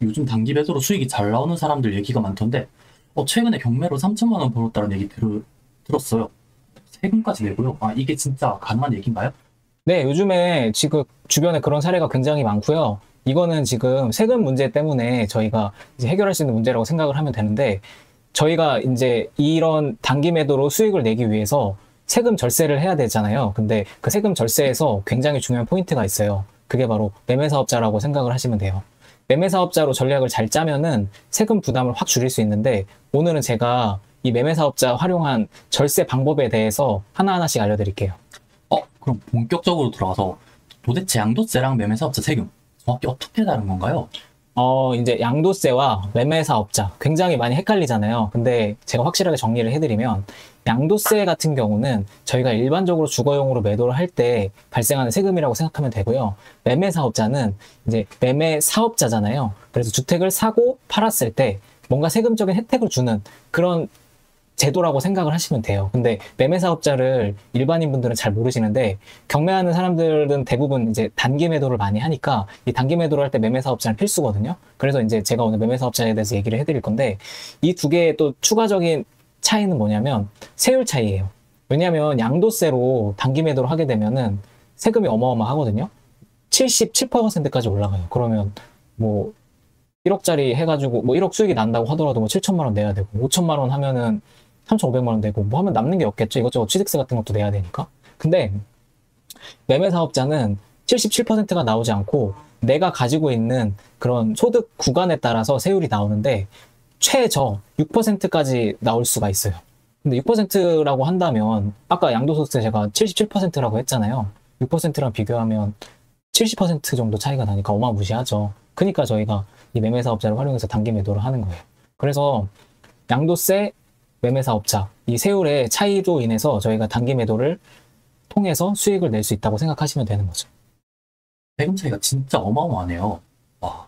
요즘 단기 매도로 수익이 잘 나오는 사람들 얘기가 많던데, 최근에 경매로 3천만 원 벌었다는 얘기 들었어요. 세금까지 내고요. 아, 이게 진짜 가능한 얘기인가요? 네, 요즘에 지금 주변에 그런 사례가 굉장히 많고요. 이거는 지금 세금 문제 때문에 저희가 이제 해결할 수 있는 문제라고 생각을 하면 되는데, 저희가 이제 이런 단기 매도로 수익을 내기 위해서 세금 절세를 해야 되잖아요. 근데 그 세금 절세에서 굉장히 중요한 포인트가 있어요. 그게 바로 매매사업자라고 생각을 하시면 돼요. 매매사업자로 전략을 잘 짜면은 세금 부담을 확 줄일 수 있는데, 오늘은 제가 이 매매사업자 활용한 절세 방법에 대해서 하나하나씩 알려드릴게요. 그럼 본격적으로 들어가서 도대체 양도세랑 매매사업자 세금 정확히 어떻게 다른 건가요? 이제 양도세와 매매사업자 굉장히 많이 헷갈리잖아요. 근데 제가 확실하게 정리를 해드리면, 양도세 같은 경우는 저희가 일반적으로 주거용으로 매도를 할 때 발생하는 세금이라고 생각하면 되고요. 매매사업자는 이제 매매사업자잖아요. 그래서 주택을 사고 팔았을 때 뭔가 세금적인 혜택을 주는 그런 제도라고 생각을 하시면 돼요. 근데 매매사업자를 일반인 분들은 잘 모르시는데, 경매하는 사람들은 대부분 이제 단기 매도를 많이 하니까 이 단기 매도를 할 때 매매사업자는 필수거든요. 그래서 이제 제가 오늘 매매사업자에 대해서 얘기를 해드릴 건데, 이 두 개의 또 추가적인 차이는 뭐냐면 세율 차이예요. 왜냐하면 양도세로 단기 매도를 하게 되면은 세금이 어마어마하거든요. 77%까지 올라가요. 그러면 뭐 1억짜리 해가지고 뭐 1억 수익이 난다고 하더라도 뭐 7천만 원 내야 되고, 5천만 원 하면은 3,500만 원 내고, 뭐 하면 남는 게 없겠죠. 이것저것 취득세 같은 것도 내야 되니까. 근데 매매 사업자는 77%가 나오지 않고 내가 가지고 있는 그런 소득 구간에 따라서 세율이 나오는데, 최저 6%까지 나올 수가 있어요. 근데 6%라고 한다면 아까 양도소득세 제가 77%라고 했잖아요. 6%랑 비교하면 70% 정도 차이가 나니까 어마무시하죠. 그러니까 저희가 이 매매사업자를 활용해서 단기 매도를 하는 거예요. 그래서 양도세, 매매사업자, 이 세율의 차이로 인해서 저희가 단기 매도를 통해서 수익을 낼 수 있다고 생각하시면 되는 거죠. 세금 차이가 진짜 어마어마하네요. 와,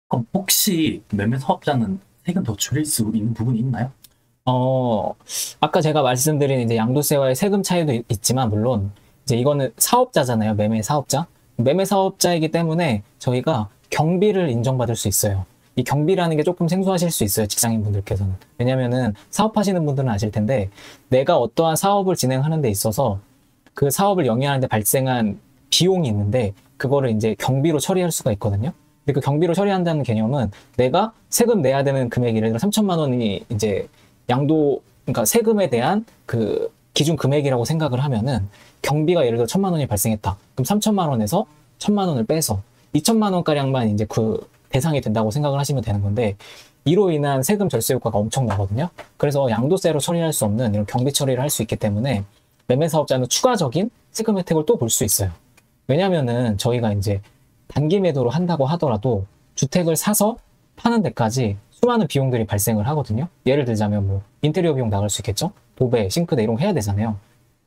그럼 혹시 매매사업자는 세금 더 줄일 수 있는 부분이 있나요? 아까 제가 말씀드린 이제 양도세와의 세금 차이도 있지만, 물론 이제 이거는 사업자잖아요. 매매사업자. 매매사업자이기 때문에 저희가 경비를 인정받을 수 있어요. 이 경비라는 게 조금 생소하실 수 있어요, 직장인 분들께서는. 왜냐면은 사업하시는 분들은 아실 텐데, 내가 어떠한 사업을 진행하는 데 있어서 그 사업을 영위하는 데 발생한 비용이 있는데, 그거를 이제 경비로 처리할 수가 있거든요. 근데 그 경비로 처리한다는 개념은, 내가 세금 내야 되는 금액이 예를 들어 3천만 원이 이제 그러니까 세금에 대한 그 기준 금액이라고 생각을 하면은, 경비가 예를 들어 1천만 원이 발생했다. 그럼 3천만 원에서 1천만 원을 빼서 2천만 원가량만 이제 그 대상이 된다고 생각을 하시면 되는 건데, 이로 인한 세금 절세 효과가 엄청나거든요. 그래서 양도세로 처리할 수 없는 이런 경비 처리를 할 수 있기 때문에 매매사업자는 추가적인 세금 혜택을 또 볼 수 있어요. 왜냐면은 저희가 이제 단기 매도로 한다고 하더라도 주택을 사서 파는 데까지 수많은 비용들이 발생을 하거든요. 예를 들자면 뭐 인테리어 비용 나갈 수 있겠죠? 도배, 싱크대 이런 거 해야 되잖아요.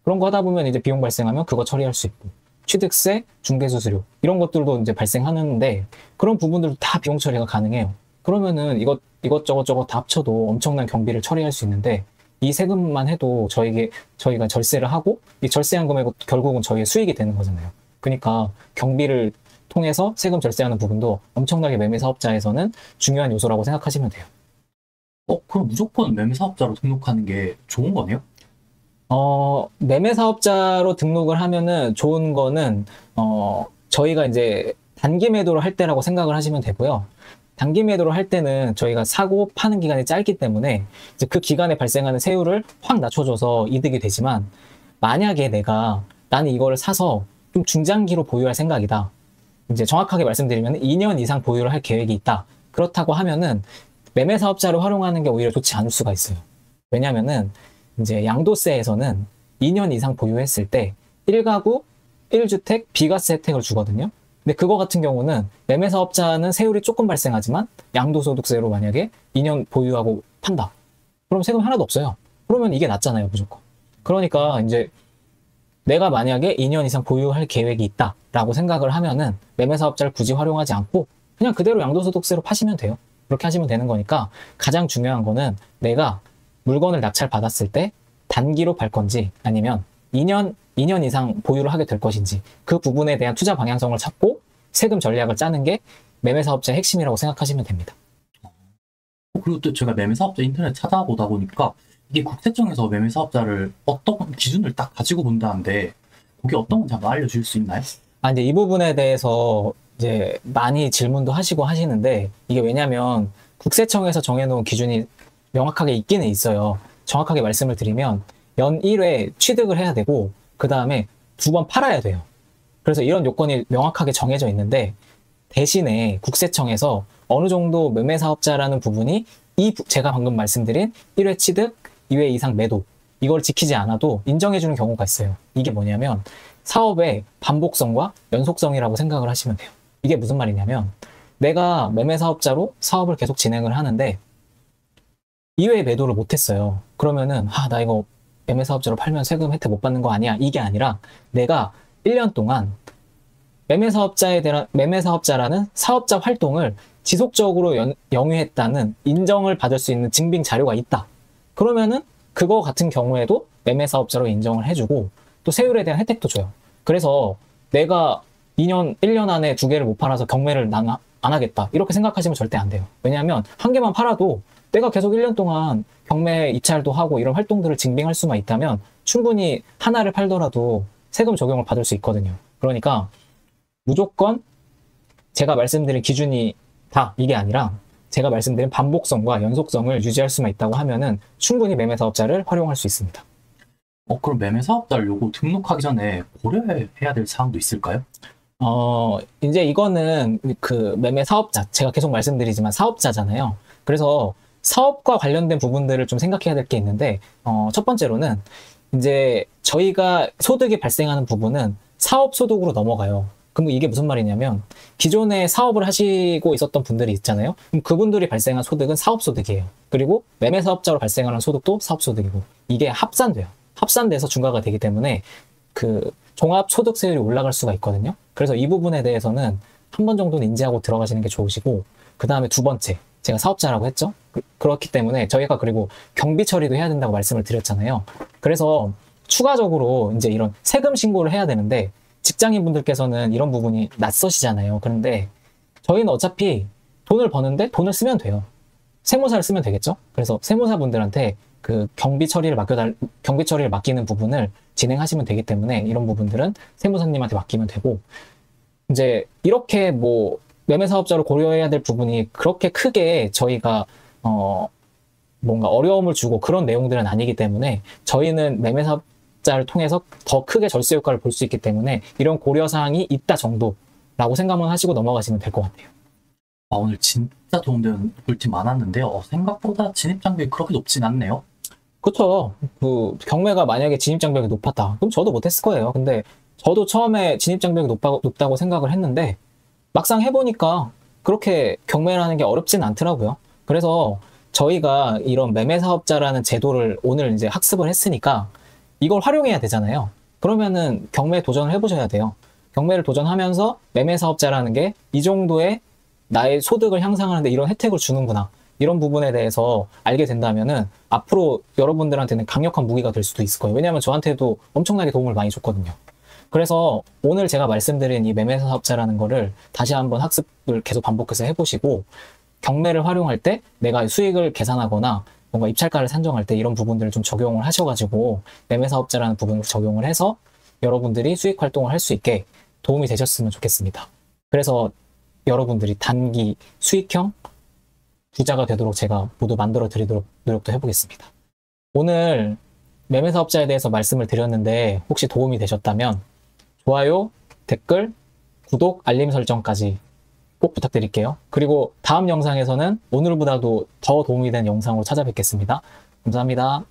그런 거 하다 보면 이제 비용 발생하면 그거 처리할 수 있고, 취득세, 중개수수료 이런 것들도 이제 발생하는데, 그런 부분들도 다 비용 처리가 가능해요. 그러면은 이것저것 저것 다 합쳐도 엄청난 경비를 처리할 수 있는데, 이 세금만 해도 저희가 절세를 하고, 이 절세한 금액은 결국은 저희의 수익이 되는 거잖아요. 그러니까 경비를 통해서 세금 절세하는 부분도 엄청나게 매매사업자에서는 중요한 요소라고 생각하시면 돼요. 그럼 무조건 매매사업자로 등록하는 게 좋은 거네요? 매매사업자로 등록을 하면은 좋은 거는, 저희가 이제 단기 매도를 할 때라고 생각을 하시면 되고요. 단기 매도를 할 때는 저희가 사고 파는 기간이 짧기 때문에 이제 그 기간에 발생하는 세율을 확 낮춰줘서 이득이 되지만, 만약에 나는 이거를 사서 좀 중장기로 보유할 생각이다. 이제 정확하게 말씀드리면 2년 이상 보유를 할 계획이 있다. 그렇다고 하면은 매매사업자를 활용하는 게 오히려 좋지 않을 수가 있어요. 왜냐면은 이제 양도세에서는 2년 이상 보유했을 때 1가구 1주택 비과세 혜택을 주거든요. 근데 그거 같은 경우는 매매사업자는 세율이 조금 발생하지만, 양도소득세로 만약에 2년 보유하고 판다. 그럼 세금 하나도 없어요. 그러면 이게 낫잖아요, 무조건. 그러니까 이제 내가 만약에 2년 이상 보유할 계획이 있다라고 생각을 하면은 매매사업자를 굳이 활용하지 않고 그냥 그대로 양도소득세로 파시면 돼요. 그렇게 하시면 되는 거니까, 가장 중요한 거는 내가 물건을 낙찰받았을 때 단기로 팔 건지 아니면 2년 이상 보유를 하게 될 것인지, 그 부분에 대한 투자 방향성을 찾고 세금 전략을 짜는 게 매매 사업자의 핵심이라고 생각하시면 됩니다. 그리고 또 제가 매매 사업자 인터넷 찾아보다 보니까 이게 국세청에서 매매 사업자를 어떤 기준을 딱 가지고 본다는데 그게 어떤 건지 한번 알려줄 수 있나요? 이제 이 부분에 대해서 이제 많이 질문도 하시고 하시는데, 이게 왜냐면 국세청에서 정해놓은 기준이 명확하게 있기는 있어요. 정확하게 말씀을 드리면 연 1회 취득을 해야 되고 그 다음에 2번 팔아야 돼요. 그래서 이런 요건이 명확하게 정해져 있는데, 대신에 국세청에서 어느 정도 매매 사업자라는 부분이 제가 방금 말씀드린 1회 취득, 2회 이상 매도, 이걸 지키지 않아도 인정해주는 경우가 있어요. 이게 뭐냐면 사업의 반복성과 연속성이라고 생각을 하시면 돼요. 이게 무슨 말이냐면, 내가 매매 사업자로 사업을 계속 진행을 하는데 2회 매도를 못했어요. 그러면은 나 이거 매매 사업자로 팔면 세금 혜택 못 받는 거 아니야? 이게 아니라 내가 1년 동안 매매 사업자라는 사업자 활동을 지속적으로 영위했다는 인정을 받을 수 있는 증빙 자료가 있다. 그러면은 그거 같은 경우에도 매매 사업자로 인정을 해주고 또 세율에 대한 혜택도 줘요. 그래서 내가 1년 안에 2개를 못 팔아서 경매를 난 안 하겠다, 이렇게 생각하시면 절대 안 돼요. 왜냐하면 한 개만 팔아도 내가 계속 1년 동안 경매 입찰도 하고 이런 활동들을 증빙할 수만 있다면 충분히 하나를 팔더라도 세금 적용을 받을 수 있거든요. 그러니까 무조건 제가 말씀드린 기준이 다 이게 아니라 제가 말씀드린 반복성과 연속성을 유지할 수만 있다고 하면은 충분히 매매 사업자를 활용할 수 있습니다. 그럼 매매 사업자를 요거 등록하기 전에 고려해야 될 사항도 있을까요? 이제 이거는 그 매매 사업자, 제가 계속 말씀드리지만 사업자잖아요. 그래서 사업과 관련된 부분들을 좀 생각해야 될 게 있는데, 첫 번째로는 이제 저희가 소득이 발생하는 부분은 사업 소득으로 넘어가요. 그럼 이게 무슨 말이냐면, 기존에 사업을 하시고 있었던 분들이 있잖아요. 그럼 그분들이 발생한 소득은 사업 소득이에요. 그리고 매매 사업자로 발생하는 소득도 사업 소득이고, 이게 합산돼요. 합산돼서 중과가 되기 때문에 그 종합소득세율이 올라갈 수가 있거든요. 그래서 이 부분에 대해서는 한 번 정도는 인지하고 들어가시는 게 좋으시고, 그 다음에 두 번째, 제가 사업자라고 했죠. 그렇기 때문에 저희가 그리고 경비 처리도 해야 된다고 말씀을 드렸잖아요. 그래서 추가적으로 이제 이런 세금 신고를 해야 되는데, 직장인분들께서는 이런 부분이 낯서시잖아요. 그런데 저희는 어차피 돈을 버는데 돈을 쓰면 돼요. 세무사를 쓰면 되겠죠. 그래서 세무사분들한테 그 경비 처리를 맡기는 부분을 진행하시면 되기 때문에 이런 부분들은 세무사님한테 맡기면 되고, 이제 이렇게 뭐 매매 사업자로 고려해야 될 부분이 그렇게 크게 저희가 뭔가 어려움을 주고 그런 내용들은 아니기 때문에, 저희는 매매 사업자를 통해서 더 크게 절세 효과를 볼 수 있기 때문에 이런 고려 사항이 있다 정도라고 생각만 하시고 넘어가시면 될 것 같아요. 오늘 진짜 도움되는 꿀팁 많았는데요. 생각보다 진입장벽이 그렇게 높진 않네요. 그쵸. 그 경매가 만약에 진입장벽이 높았다, 그럼 저도 못했을 거예요. 근데 저도 처음에 진입장벽이 높다고 생각을 했는데 막상 해보니까 그렇게 경매라는 게 어렵진 않더라고요. 그래서 저희가 이런 매매 사업자라는 제도를 오늘 이제 학습을 했으니까 이걸 활용해야 되잖아요. 그러면은 경매 도전을 해보셔야 돼요. 경매를 도전하면서 매매 사업자라는 게 이 정도의 나의 소득을 향상하는데 이런 혜택을 주는구나, 이런 부분에 대해서 알게 된다면은 앞으로 여러분들한테는 강력한 무기가 될 수도 있을 거예요. 왜냐하면 저한테도 엄청나게 도움을 많이 줬거든요. 그래서 오늘 제가 말씀드린 이 매매 사업자라는 거를 다시 한번 학습을 계속 반복해서 해보시고, 경매를 활용할 때 내가 수익을 계산하거나 뭔가 입찰가를 산정할 때 이런 부분들을 좀 적용을 하셔가지고 매매 사업자라는 부분을 적용을 해서 여러분들이 수익 활동을 할 수 있게 도움이 되셨으면 좋겠습니다. 그래서 여러분들이 단기 수익형 부자가 되도록 제가 모두 만들어 드리도록 노력도 해보겠습니다. 오늘 매매 사업자에 대해서 말씀을 드렸는데 혹시 도움이 되셨다면 좋아요, 댓글, 구독, 알림 설정까지 꼭 부탁드릴게요. 그리고 다음 영상에서는 오늘보다도 더 도움이 되는 영상으로 찾아뵙겠습니다. 감사합니다.